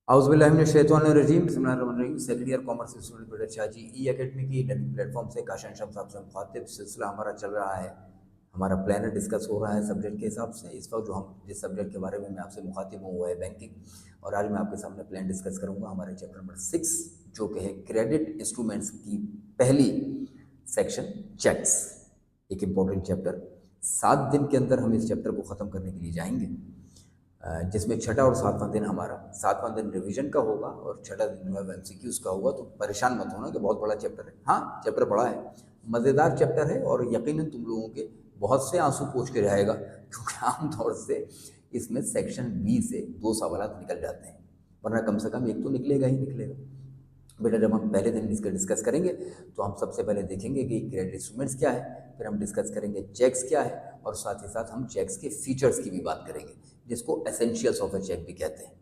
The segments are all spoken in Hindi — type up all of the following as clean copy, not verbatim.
औज़ुबिल्लाहिमिनश्शैतानिर्रजीम बिस्मिल्लाहिर्रहमानिर्रहीम। सेकंड ईयर कॉमर्स स्टूडेंट बेटा शाहजी ई एकेडमी की लर्निंग प्लेटफॉर्म से काशन शम्स आपसे मुखातिब सिलसिला हमारा चल रहा है। हमारा प्लानर डिस्कस हो रहा है सब्जेक्ट के हिसाब से। इस वक्त जो हम जिस सब्जेक्ट के बारे में मैं आपसे मुखातिब हूँ वो है बैंकिंग, और आज मैं आपके सामने प्लान डिस्कस करूँगा हमारे चैप्टर नंबर 6 जो कि है क्रेडिट इंस्ट्रूमेंट्स की पहली सेक्शन चेक्स। एक इम्पोर्टेंट चैप्टर, 7 दिन के अंदर हम इस चैप्टर को ख़त्म करने के लिए जाएंगे, जिसमें छठा और सातवां दिन हमारा, सातवां दिन रिवीजन का होगा और छठा दिन जो है एमसीक्यूज़ का होगा। तो परेशान मत होना कि बहुत बड़ा चैप्टर है। हाँ, चैप्टर बड़ा है, मज़ेदार चैप्टर है और यकीनन तुम लोगों के बहुत से आंसू पोंछ के रहेगा, क्योंकि आमतौर से इसमें सेक्शन बी से 2 सवाल निकल जाते हैं, वरना कम से कम एक तो निकलेगा ही निकलेगा। बेटा जब हम पहले दिन इसका डिस्कस करेंगे तो हम सबसे पहले देखेंगे कि क्रेडिट इंस्ट्रूमेंट्स क्या है, फिर हम डिस्कस करेंगे चेक्स क्या है, और साथ ही साथ हम चेक्स के फीचर्स की भी बात करेंगे, जिसको एसेंशियल्स ऑफ अ चेक भी कहते हैं।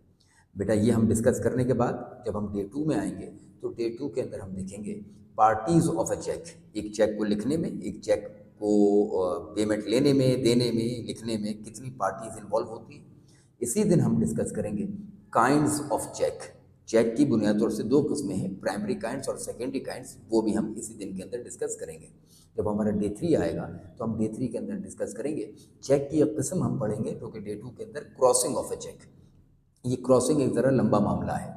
बेटा ये हम डिस्कस करने के बाद जब हम डे 2 में आएंगे तो डे 2 के अंदर हम देखेंगे पार्टीज ऑफ अ चेक। एक चेक को लिखने में, एक चेक को पेमेंट लेने में, देने में, लिखने में कितनी पार्टीज इन्वॉल्व होती हैं। इसी दिन हम डिस्कस करेंगे काइंड्स ऑफ चेक। चेक की बुनियादी तौर से 2 किस्में हैं, प्राइमरी काइंड्स और सेकेंडरी काइंड्स, वो भी हम इसी दिन के अंदर डिस्कस करेंगे। जब हमारा डे 3 आएगा तो हम डे 3 के अंदर डिस्कस करेंगे चेक की एक किस्म हम पढ़ेंगे जो कि डे 2 के अंदर क्रॉसिंग ऑफ ए चेक। ये क्रॉसिंग एक ज़रा लंबा मामला है,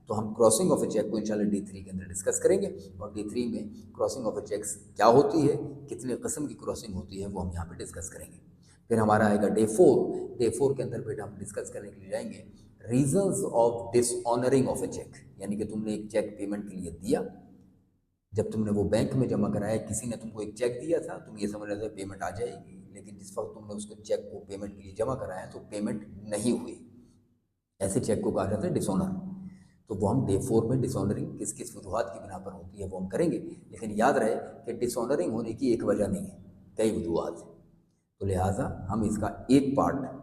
तो हम क्रॉसिंग ऑफ ए चेक को इंशाल्लाह डे 3 के अंदर डिस्कस करेंगे। और डे 3 में क्रॉसिंग ऑफ ए चेक्स क्या होती है, कितने किस्म की क्रॉसिंग होती है, वो हम यहाँ पे डिस्कस करेंगे। फिर हमारा आएगा डे 4। डे 4 के अंदर बेटा हम डिस्कस करने के लिए जाएंगे reasons of dishonouring of a cheque. यानी कि तुमने एक चेक पेमेंट के लिए दिया, जब तुमने वो बैंक में जमा कराया, किसी ने तुमको एक चेक दिया था, तुम ये समझ रहे थे पेमेंट आ जाएगी, लेकिन जिस वक्त तुमने उसको चेक को पेमेंट के लिए जमा कराया तो पेमेंट नहीं हुई, ऐसे चेक को कहा जाता है डिसऑनर। तो वो हम डे 4 में डिसऑनरिंग किस किस वजूहत की बिना पर होती है वो हम करेंगे। लेकिन याद रहे कि डिसऑनरिंग होने की एक वजह नहीं है, कई वजूहत हैं। तो लिहाजा हम इसका एक पार्ट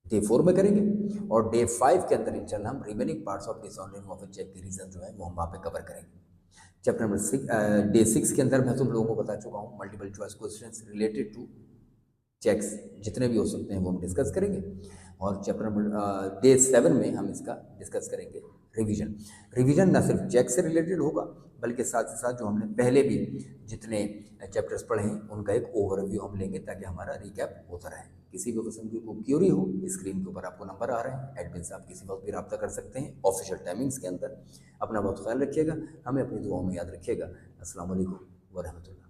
डे 4 में करेंगे, और डे 5 के अंदर इंशाल्लाह हम remaining parts of dishonouring of a cheque के रीजन जो है वो हम वहाँ पे कवर करेंगे। चैप्टर नंबर 6 डे 6 के अंदर मैं तुम लोगों को बता चुका हूँ multiple choice questions related to checks जितने भी हो सकते हैं वो हम डिस्कस करेंगे। और चैप्टर नंबर डे 7 में हम इसका डिस्कस करेंगे रिवीजन। रिवीजन न सिर्फ चेक से रिलेटेड होगा बल्कि साथ ही साथ जो हमने पहले भी जितने चैप्टर्स पढ़े हैं उनका एक ओवरव्यू हम लेंगे, ताकि हमारा रिकैप होता रहे। किसी भी किस्म की कोई क्यूरी हो, स्क्रीन के ऊपर आपको नंबर आ रहे हैं, एडमिन से आप किसी वक्त भी रब्ता कर सकते हैं ऑफिशियल टाइमिंग्स के अंदर। अपना बहुत ख्याल रखिएगा, हमें अपनी दुआओं में याद रखिएगा। अस्सलाम वालेकुम व रहमतुल्लाह।